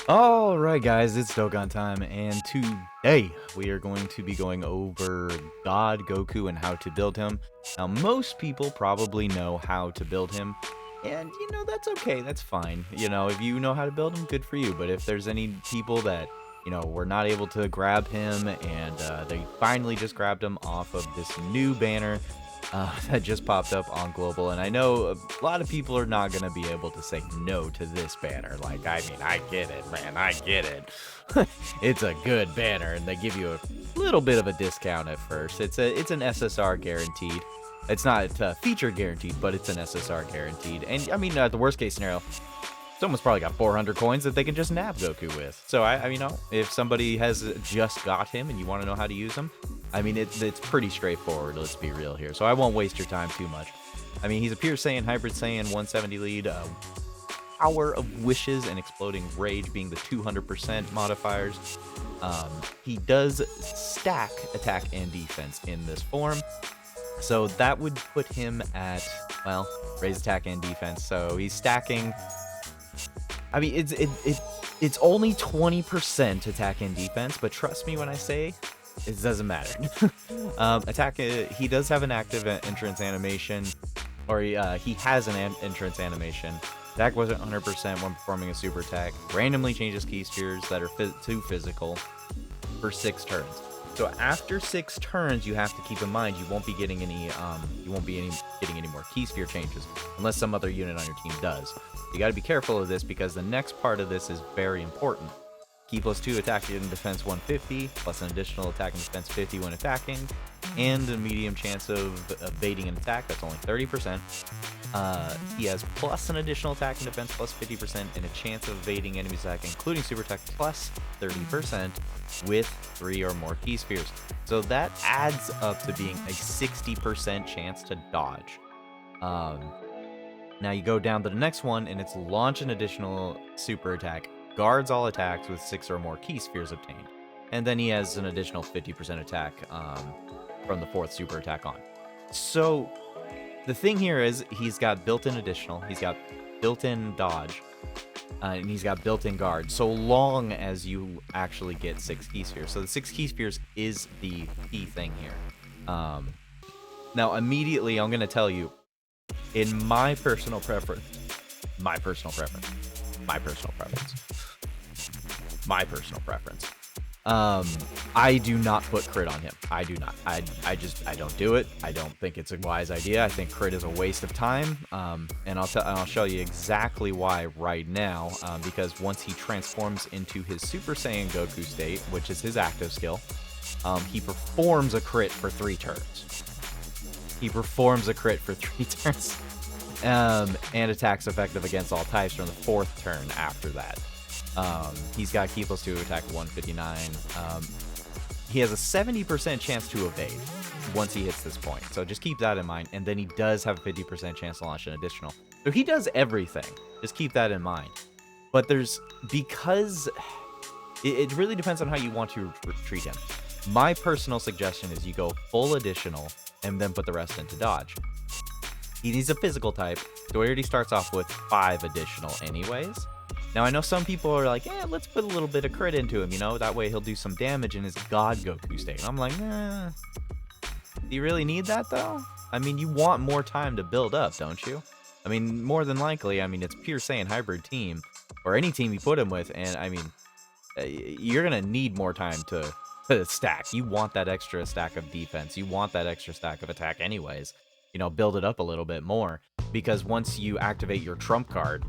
Alright guys, it's Dokkan time, and today we are going to be going over God Goku and how to build him. Now, most people probably know how to build him, and that's okay, that's fine. If you know how to build him, good for you, but if there's any people that, were not able to grab him, and they finally just grabbed him off of this new banner, that just popped up on Global, and I know a lot of people are not going to be able to say no to this banner. Like, I mean, I get it, man, I get it. It's a good banner, and they give you a little bit of a discount at first. It's an SSR guaranteed. It's not feature guaranteed, but it's an SSR guaranteed. And, I mean, the worst case scenario, someone's probably got 400 coins that they can just nab Goku with. So, if somebody has just got him and you want to know how to use him, I mean, it's pretty straightforward, let's be real here. So I won't waste your time too much. I mean, he's a pure Saiyan, Hybrid Saiyan, 170 lead, Power of Wishes and Exploding Rage being the 200% modifiers. He does stack attack and defense in this form. So that would put him at, well, raise attack and defense. So he's stacking. I mean, it's only 20% attack and defense, but trust me when I say it doesn't matter. He does have an active entrance animation, or he has an entrance animation. Attack wasn't 100% when performing a super attack. Randomly changes key spheres that are too physical for 6 turns. So after 6 turns, you have to keep in mind you won't be getting any getting any more key sphere changes unless some other unit on your team does. You got to be careful of this because the next part of this is very important. Key +2 attack and defense 150, plus an additional attack and defense 50 when attacking, and a medium chance of evading an attack, that's only 30%. He has plus an additional attack and defense plus 50%, and a chance of evading enemy's attack, including super attack, plus 30% with 3 or more key spheres. So that adds up to being a 60% chance to dodge. Now you go down to the next one, and it's launch an additional super attack. Guards all attacks with 6 or more key spheres obtained. And then he has an additional 50% attack from the 4th super attack on. So the thing here is he's got built-in additional, he's got built-in dodge, and he's got built-in guard, so long as you actually get 6 key spheres. So the 6 key spheres is the key thing here. Now immediately I'm going to tell you, in my personal preference, I do not put crit on him. I do not. I don't do it. I don't think it's a wise idea. I think crit is a waste of time. And I'll show you exactly why right now. Because once he transforms into his Super Saiyan Goku state, which is his active skill, he performs a crit for 3 turns. And attacks effective against all types from the 4th turn after that. He's got key +2 attack 159. He has a 70% chance to evade once he hits this point. So just keep that in mind. And then he does have a 50% chance to launch an additional. So he does everything. Just keep that in mind. But because it really depends on how you want to treat him. My personal suggestion is you go full additional and then put the rest into dodge. He needs a physical type, so he already starts off with 5 additional anyways. Now, I know some people are like, yeah, let's put a little bit of crit into him, that way he'll do some damage in his God Goku state. And I'm like, nah. Do you really need that, though? I mean, you want more time to build up, don't you? I mean, more than likely, it's pure Saiyan hybrid team, or any team you put him with, and, you're going to need more time to stack. You want that extra stack of defense. You want that extra stack of attack anyways. Build it up a little bit more, because once you activate your trump card,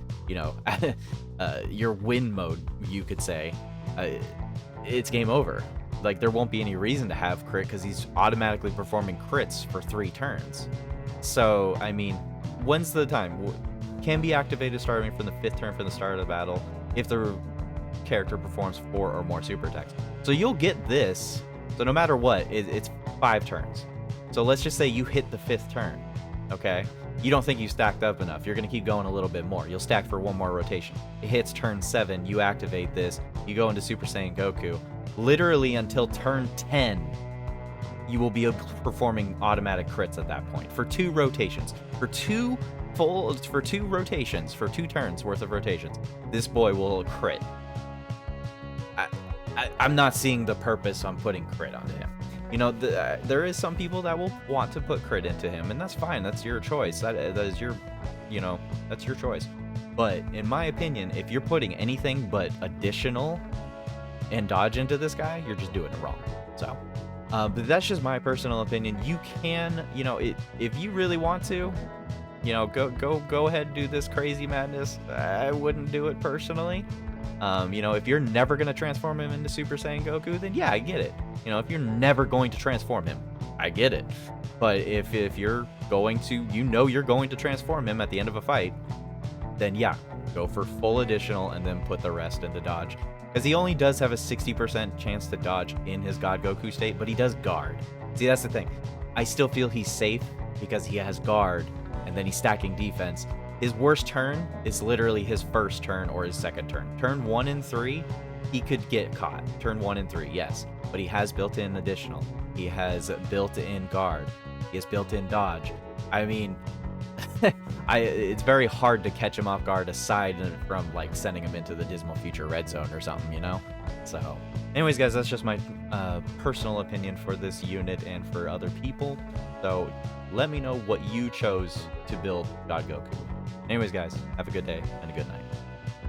your win mode, you could say, it's game over. Like, there won't be any reason to have crit because he's automatically performing crits for 3 turns. So, when's the time? Can be activated starting from the 5th turn from the start of the battle if the character performs 4 or more super attacks. So you'll get this. So no matter what, it's 5 turns. So let's just say you hit the 5th turn, okay? You don't think you stacked up enough. You're going to keep going a little bit more. You'll stack for 1 more rotation. It hits turn 7. You activate this. You go into Super Saiyan Goku. Literally until turn 10, you will be performing automatic crits at that point for 2 rotations. For 2 rotations, for 2 turns worth of rotations, this boy will crit. I'm not seeing the purpose on putting crit onto him. You know, there is some people that will want to put crit into him, and that's fine. That's your choice. That is your, you know, that's your choice. But in my opinion, if you're putting anything but additional and dodge into this guy, you're just doing it wrong. So, but that's just my personal opinion. You can, you know, if you really want to, you know, go ahead and do this crazy madness. I wouldn't do it personally. You know, if you're never going to transform him into Super Saiyan Goku, then yeah, I get it. You know, if you're never going to transform him, I get it. But if you're going to, you know you're going to transform him at the end of a fight, then yeah, go for full additional and then put the rest into dodge. Because he only does have a 60% chance to dodge in his God Goku state, but he does guard. See, that's the thing. I still feel he's safe because he has guard, and then he's stacking defense. His worst turn is literally his first turn or his second turn. Turn 1 and 3, he could get caught. Turn 1 and 3, yes. But he has built-in additional. He has built-in guard. He has built-in dodge. I mean, it's very hard to catch him off guard aside from, like, sending him into the Dismal Future Red Zone or something, you know? So, anyways, guys, that's just my personal opinion for this unit and for other people. So, let me know what you chose to build God Goku. Anyways, guys, have a good day and a good night.